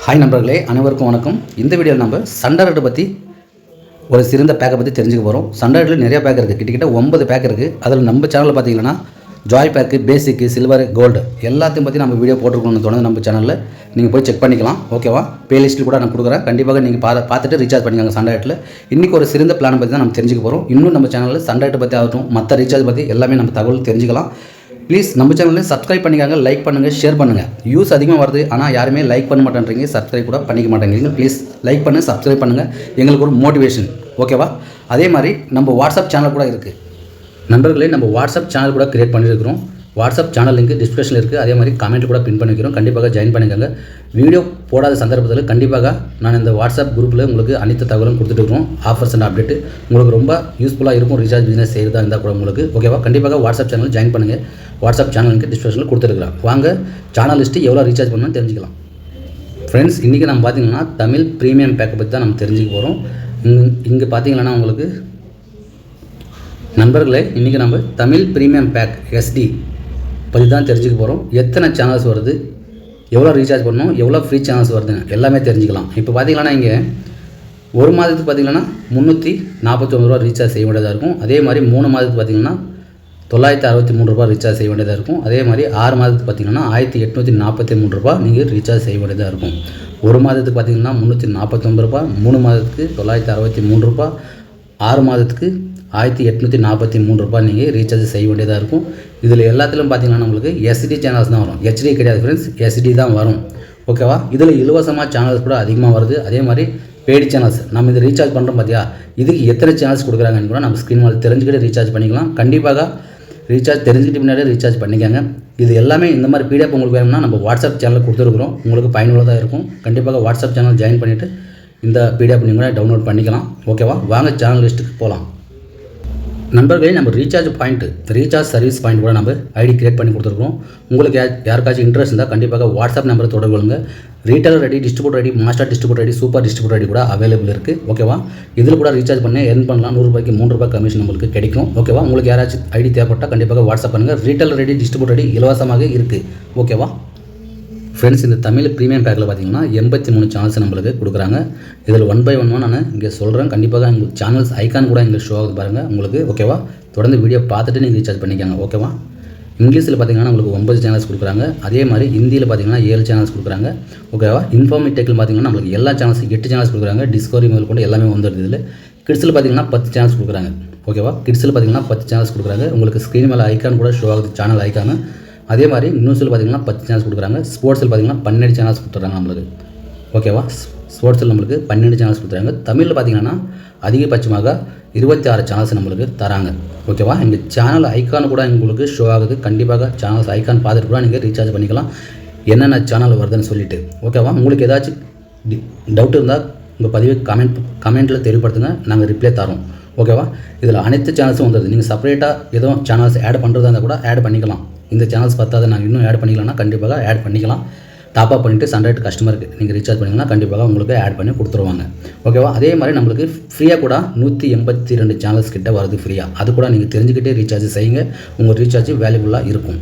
Hi நண்பர்களே, அனைவருக்கும் வணக்கம். இந்த வீடியோவில் நம்ம சண்டை பற்றி ஒரு சிறந்த பேக்கை பற்றி தெரிஞ்சுக்க போகிறோம். சண்டை நிறைய பேக் இருக்குது, கிட்டத்தட்ட 9 பேக் இருக்குது. அதில் நம்ம சேனலில் பார்த்தீங்கன்னா ஜாய் பேக்கு, பேசிக்கு, சில்வர், கோல்டு எல்லாத்தையும் பற்றி நம்ம வீடியோ போட்டிருக்கணும்னு தோணுது. நம்ம சேனலில் நீங்கள் போய் செக் பண்ணிக்கலாம், ஓகேவா? பிளேலிஸ்ட்டில் கூட நான் கொடுக்குறேன், கண்டிப்பாக நீங்கள் பார்த்துட்டு ரீசார்ஜ் பண்ணிக்கோங்க. சண்டை இன்றைக்கி ஒரு சிறந்த பிளான் பற்றி தான் நம்ம தெரிஞ்சுக்க போகிறோம். இன்னும் நம்ம சேனலில் சண்டை பற்றி ஆகட்டும், மற்ற ரீசார்ஜ் பற்றி எல்லாமே நம்ம தகவல் தெரிஞ்சுக்கலாம். ப்ளீஸ் நம்ம சேனலில் சப்ஸ்கிரைப் பண்ணிக்காங்க, லைக் பண்ணுங்கள், ஷேர் பண்ணுங்கள். யூஸ் அதிகமாக வருது, ஆனால் யாருமே லைக் பண்ண மாட்டேன்றீங்க, சப்ஸ்கிரைப் கூட பண்ணிக்க மாட்டேங்கிறீங்க. ப்ளீஸ் லைக் பண்ணுங்கள், சப்ஸ்கிரைப் பண்ணுங்கள், எங்களுக்கு ஒரு மோட்டிவேஷன், ஓகேவா? அதே மாதிரி நம்ம வாட்ஸ்அப் சேனல் கூட இருக்குது நண்பர்களே. நம்ம வாட்ஸ்அப் சேனல் கூட க்ரியேட் பண்ணியிருக்கிறோம். வாட்ஸ்அப் சேனல் லிங்க் டிஸ்கிரிப்ஷனில் இருக்குது. அதே மாதிரி கமெண்ட் கூட பின் பண்ணிக்கிறோம், கண்டிப்பாக ஜாயின் பண்ணிக்கோங்க. வீடியோ போடாத சந்தர்ப்பத்தில் கண்டிப்பாக நான் இந்த வாட்ஸ்அப் குரூப்பில் உங்களுக்கு அனைத்து தகவலும் கொடுத்துட்டுருக்கோம். ஆஃபர்ஸ் அண்ட் அப்டேட்டு உங்களுக்கு ரொம்ப யூஸ்ஃபுல்லாக இருக்கும். ரீசார்ஜ் பிஸ்னஸ் செய்கிறதா இருந்தால் கூட உங்களுக்கு, ஓகேவா? கண்டிப்பாக வாட்ஸ்அப் சேனல் ஜாயின் பண்ணுங்கள். வாட்ஸ்அப் சேனல் லிங்க் டிஸ்கிரிப்ஷனில் கொடுத்துருக்குறேன். வாங்க சேனல் லிஸ்ட்டு எவ்வளோ ரீசார்ஜ் பண்ணணும்னு தெரிஞ்சுக்கலாம். ஃப்ரெண்ட்ஸ், இன்றைக்கி நம்ம பார்த்தீங்கன்னா தமிழ் ப்ரீமியம் பேக்கை பற்றி தான் நம்ம தெரிஞ்சுக்க போகிறோம். இங்கே பார்த்தீங்கன்னா உங்களுக்கு நண்பர்களே, இன்றைக்கி நம்ம தமிழ் ப்ரீமியம் பேக் எஸ்டி பற்றி தான் தெரிஞ்சுக்க போகிறோம். எத்தனை சேனல்ஸ் வருது, எவ்வளோ ரீசார்ஜ் பண்ணணும், எவ்வளோ ஃப்ரீ சேனல்ஸ் வருதுன்னு எல்லாமே தெரிஞ்சுக்கலாம். இப்போ பார்த்தீங்கன்னா இங்கே ஒரு மாதத்துக்கு பார்த்தீங்கன்னா 349 ரூபா ரீசார்ஜ் செய்ய வேண்டியதாக இருக்கும். அதே மாதிரி 3 மாதத்துக்கு பார்த்தீங்கன்னா 963 ரூபா ரீசார்ஜ் செய்ய வேண்டியதாக இருக்கும். அதே மாதிரி 6 மாதத்துக்கு பார்த்தீங்கன்னா 1843 ரூபா நீங்கள் ரீசார்ஜ் செய்ய வேண்டியதாக இருக்கும். ஒரு மாதத்துக்கு பார்த்தீங்கன்னா 349 ரூபா, 3 மாதத்துக்கு 963 ரூபா, 6 மாதத்துக்கு 1843 ரூபா நீங்கள் ரீசார்ஜ் செய்ய வேண்டியதாக இருக்கும். இதில் எல்லாத்திலும் பார்த்தீங்கன்னா நம்மளுக்கு எஸ்டி சேனல்ஸ் தான் வரும், ஹெச்டி கிடையாது ஃப்ரெண்ட்ஸ், எஸ்டி தான் வரும், ஓகேவா? இதில் இலவசமாக சேனல்ஸ் கூட அதிகமாக வருது. அதே மாதிரி பெய்டு சேனல்ஸ் நம்ம இந்த ரீசார்ஜ் பண்ணுறோம் பார்த்தியா, இதுக்கு எத்தனை சேனல்ஸ் கொடுக்குறாங்கன்னு கூட நம்ம ஸ்க்ரீன் மேலே தெரிஞ்சுக்கிட்டு ரீசார்ஜ் பண்ணிக்கலாம். கண்டிப்பாக ரீசார்ஜ் தெரிஞ்சுக்கிட்டு முன்னாடியே ரீசார்ஜ் பண்ணிக்கோங்க. இது எல்லாமே இந்த மாதிரி பிடிஎஃப் உங்களுக்கு வேணும்னா நம்ம வாட்ஸ்அப் சேனலில் கொடுத்துருக்குறோம், உங்களுக்கு பயனுள்ளதாக இருக்கும். கண்டிப்பாக வாட்ஸ்அப் சேனல் ஜாயின் பண்ணிவிட்டு இந்த பிடிஎஃப் நீங்கள் கூட டவுன்லோட் பண்ணிக்கலாம், ஓகேவா? வாங்க சேனல் லிஸ்ட்டுக்கு போகலாம். நண்பர்களே, நம்ம ரீசார்ஜ் சர்வீஸ் பாயிண்ட் கூட நம்ம ஐடி கிரியேட் பண்ணி கொடுத்துருக்கோம். உங்களுக்கு யாருக்காச்சும் இன்ட்ரெஸ்ட் இருந்தால் கண்டிப்பாக வாட்ஸ்அப் நம்பரை தொடர்பு கொள்ளுங்க. Retailer ID, distributor ID, master distributor ID, super distributor ID கூட அவைலபிள் இருக்குது, ஓகேவா? இதில் கூட ரீசார்ஜ் பண்ணி earn பண்ணலாம். 100 ரூபாய்க்கு 3 ரூபாய் கமிஷன் நம்மளுக்கு கிடைக்கும், ஓகேவா? உங்களுக்கு யாராச்சும் ஐடி தேவைப்பட்டால் கண்டிப்பாக வாட்ஸ்அப் பண்ணுங்கள். ரீட்டைலர் ஐடி, டிஸ்ட்ரிபியூட்டர் ஐடி இலவசமாக இருக்குது, ஓகேவா? ஃப்ரெண்ட்ஸ், இந்த தமிழ் ப்ரீமியம் பேக்கில் பார்த்தீங்கன்னா 83 சேனல்ஸ் நம்மளுக்கு கொடுக்குறாங்க. இதில் 1 by 1 நான் இங்கே சொல்கிறேன். கண்டிப்பாக உங்களுக்கு சேனல்ஸ் ஐக்கான் கூட இங்கே ஷோ ஆகுது பாருங்கள் உங்களுக்கு, ஓகேவா? தொடர்ந்து வீடியோ பார்த்துட்டு நீங்கள் ரீசார்ஜ் பண்ணிக்கோங்க, ஓகேவா? இங்கிலீஷில் பார்த்தீங்கன்னா உங்களுக்கு 9 சேனல்ஸ் கொடுக்குறாங்க. அதே மாதிரி ஹிந்தியில் பார்த்தீங்கன்னா 7 சேனல்ஸ் கொடுக்குறாங்க, ஓகேவா? இன்ஃபார்மேட்டிக்கில் பார்த்தீங்கன்னா நம்மளுக்கு எல்லா சேனல்ஸ் 8 சேனல்ஸ் கொடுக்குறாங்க. டிஸ்கவரி முதல் கொண்டு எல்லாமே வந்துடுது. இதில் கிட்ஸில் பார்த்தீங்கன்னா 10 சேனல்ஸ் கொடுக்குறாங்க, ஓகேவா? கிட்ஸில் பார்த்தீங்கன்னா 10 சேனல்ஸ் கொடுக்குறாங்க. உங்களுக்கு ஸ்க்ரீன் மேலே ஐக்கான் கூட ஷோ ஆகுது, சேனல் ஐக்கானு. அதே மாதிரி நியூஸில் பார்த்தீங்கன்னா 10 சேனல்ஸ் கொடுக்குறாங்க. ஸ்போர்ட்ஸில் பார்த்தீங்கன்னா 12 சேனல்ஸ் கொடுத்துட்றாங்க நம்மளுக்கு, ஓகேவா? ஸ்போர்ட்ஸில் நம்மளுக்கு 12 சேனல்ஸ் கொடுத்துறாங்க. தமிழில் பார்த்தீங்கன்னா அதிகபட்சமாக 26 சேனல்ஸ் நம்மளுக்கு தராங்க, ஓகேவா? இங்கே சேனல் ஐக்கான் கூட உங்களுக்கு ஷோ ஆகுது. கண்டிப்பாக சேனல்ஸ் ஐக்கான் பார்த்துட்டு கூட நீங்கள் ரீசார்ஜ் பண்ணிக்கலாம், என்னென்ன சேனல் வருதுன்னு சொல்லிவிட்டு, ஓகேவா? உங்களுக்கு ஏதாச்சும் டவுட் இருந்தால் உங்கள் பதிவை கமெண்ட்டில் தெரியப்படுத்துங்க, நாங்கள் ரிப்ளை தரோம், ஓகேவா? இதில் அனைத்து சேனல்ஸும் வந்துடுது. நீங்கள் செப்பரேட்டாக எதுவும் சேனல்ஸ் ஆட் பண்ணுறதா இருந்தால் கூட ஆட் பண்ணிக்கலாம். இந்த சேனல்ஸ் பார்த்தாத நாங்கள் இன்னும் ஆட் பண்ணிக்கலாம்னா கண்டிப்பாக ஆட் பண்ணிக்கலாம். டாப்அப் பண்ணிவிட்டு சன்ரைட் கஸ்டமருக்கு நீங்கள் ரீசார்ஜ் பண்ணிங்கன்னா கண்டிப்பாக உங்களுக்கு ஆட் பண்ணி கொடுத்துருவாங்க, ஓகேவா? அதே மாதிரி நம்மளுக்கு ஃப்ரீயாக கூட 182 சேனல்ஸ் கிட்ட வருது ஃப்ரீயாக. அது கூட நீங்கள் தெரிஞ்சுக்கிட்டே ரீசார்ஜ் செய்யுங்க, உங்கள் ரீசார்ஜ் வேல்யூபுல்லாக இருக்கும்.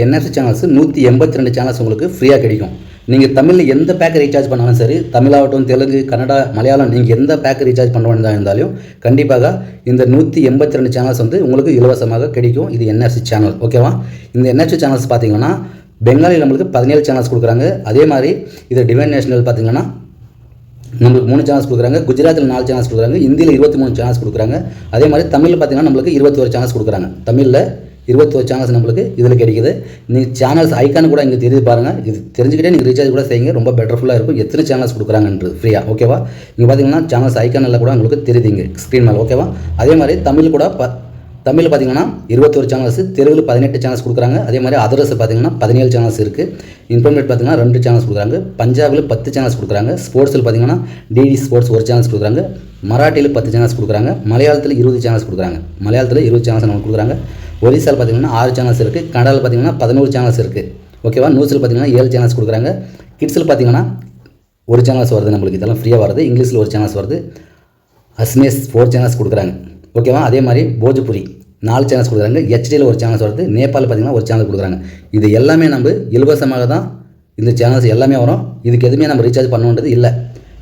என்எஃப்சி சேனல்ஸ் 182 சேனல்ஸ் உங்களுக்கு ஃப்ரீயாக கிடைக்கும். நீங்கள் தமிழில் எந்த பேக் ரீசார்ஜ் பண்ணாலும் சரி, தமிழாகட்டும், தெலுங்கு, கன்னடா, மலையாளம், நீங்கள் எந்த பேக் ரீசார்ஜ் பண்ண வேண்டியதாக இருந்தாலும் கண்டிப்பாக இந்த 182 சேனல்ஸ் வந்து உங்களுக்கு இலவசமாக கிடைக்கும். இது என்எஃப்சி சேனல், ஓகேவா? இந்த என்எஃப்சி சேனல்ஸ் பார்த்தீங்கன்னா பெங்காலியில் நம்மளுக்கு 17 சேனல்ஸ் கொடுக்குறாங்க. அதே மாதிரி இது டிவைன் நேஷனல் பார்த்தீங்கன்னா நம்மளுக்கு 3 சேனல்ஸ் கொடுக்குறாங்க. குஜராத்தில் 4 சேனல்ஸ் கொடுக்குறாங்க. ஹிந்தியில் 23 சேனல்ஸ் கொடுக்குறாங்க. அதே மாதிரி தமிழில் பார்த்தீங்கன்னா நம்மளுக்கு 21 சேனல்ஸ் கொடுக்குறாங்க. தமிழில் 21 சேனல்ஸ் நம்மளுக்கு இதில் கிடைக்குது. நீங்கள் சேனல்ஸ் ஐக்கான் கூட இங்கே தெரியுது பாருங்கள். இது தெரிஞ்சுக்கிட்டே நீங்கள் ரீசார்ஜ் கூட செய்யுங்க, ரொம்ப பெட்டர்ஃபுல்லாக இருக்கும். எத்தனை சேனல்ஸ் கொடுக்குறாங்கன்றது ஃப்ரீயாக, ஓகேவா? இங்கே பார்த்தீங்கன்னா சேனல்ஸ் ஐக்கானில் கூட உங்களுக்கு தெரியுது இங்கே ஸ்க்ரீன் மேலே, ஓகேவா? அதே மாதிரி தமிழ் கூட தமிழில் பார்த்தீங்கன்னா 21 சேனல்ஸ், தெலுங்கில் 18 சேனல்ஸ் கொடுக்குறாங்க. அதே மாதிரி அதர்ஸ் பார்த்தீங்கன்னா 17 சேனல்ஸ் இருக்குது. இன்ஃபர்மேட் பார்த்தீங்கன்னா 2 சேனல்ஸ் கொடுக்குறாங்க. பஞ்சாபில் 10 சேனல்ஸ் கொடுக்குறாங்க. ஸ்போர்ட்ஸில் பார்த்தீங்கன்னா டிடி ஸ்போர்ட்ஸ் 1 சேனல்ஸ் கொடுக்குறாங்க. மராட்டியில் 10 சேனல்ஸ் கொடுக்குறாங்க. மலையாளத்தில் 20 சேனல்ஸ் கொடுக்குறாங்க. மலையாளத்தில் 20 சேனல்ஸ் நமக்கு கொடுக்குறாங்க. ஒரிசாவில் பார்த்தீங்கன்னா 6 சேனல்ஸ் இருக்குது. கன்னடாவில் பார்த்தீங்கன்னா 11 சேனல்ஸ் இருக்குது, ஓகேவா? நியூஸில் பார்த்தீங்கன்னா 7 சேனல்ஸ் கொடுக்குறாங்க. கிட்ஸில் பார்த்தீங்கன்னா 1 சேனல்ஸ் வருது நம்மளுக்கு, இதெல்லாம் ஃப்ரீயாக வருது. இங்கிலீஷில் 1 சேனல்ஸ் வருது. அஸ்மேஸ் 4 சேனல்ஸ் கொடுக்குறாங்க, ஓகேவா? அதே மாதிரி போஜ்புரி 4 சேனல்ஸ் கொடுக்குறாங்க. ஹெச்டியில் 1 சேனல்ஸ் வருது. நேபாளில் பார்த்தீங்கன்னா 1 சேனல் கொடுக்குறாங்க. இது எல்லாமே நம்ம இலவசமாக தான் இந்த சேனல்ஸ் எல்லாமே வரும். இதுக்கு எதுவுமே நம்ம ரீசார்ஜ் பண்ணுன்றது இல்லை.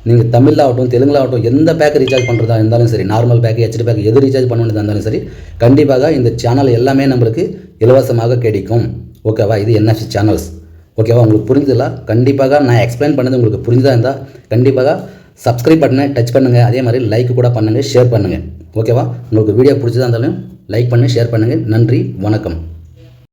நீங்கள் தமிழில் ஆகட்டும், தெலுங்கில் ஆகட்டும், எந்த பேக் ரீசார்ஜ் பண்ணுறதா இருந்தாலும் சரி, நார்மல் பேக், ஹெச்டி பேக் எது ரீசார்ஜ் பண்ணுறதா இருந்தாலும் சரி, கண்டிப்பாக இந்த சேனல் எல்லாமே நம்மளுக்கு இலவசமாக கிடைக்கும். ஓகேவா? இது என்எஃப்சி சேனல்ஸ். ஓகேவா? உங்களுக்கு புரிஞ்சுதா? கண்டிப்பாக நான் எக்ஸ்பிளைன் பண்ணது உங்களுக்கு புரிஞ்சுதா இருந்தால் கண்டிப்பாக சப்ஸ்கிரைப் பட்டனை டச் பண்ணுங்கள். அதே மாதிரி லைக் கூட பண்ணுங்கள், ஷேர் பண்ணுங்கள். ஓகேவா? உங்களுக்கு வீடியோ பிடிச்சதா இருந்தாலும் லைக் பண்ணி ஷேர் பண்ணுங்கள். நன்றி, வணக்கம்.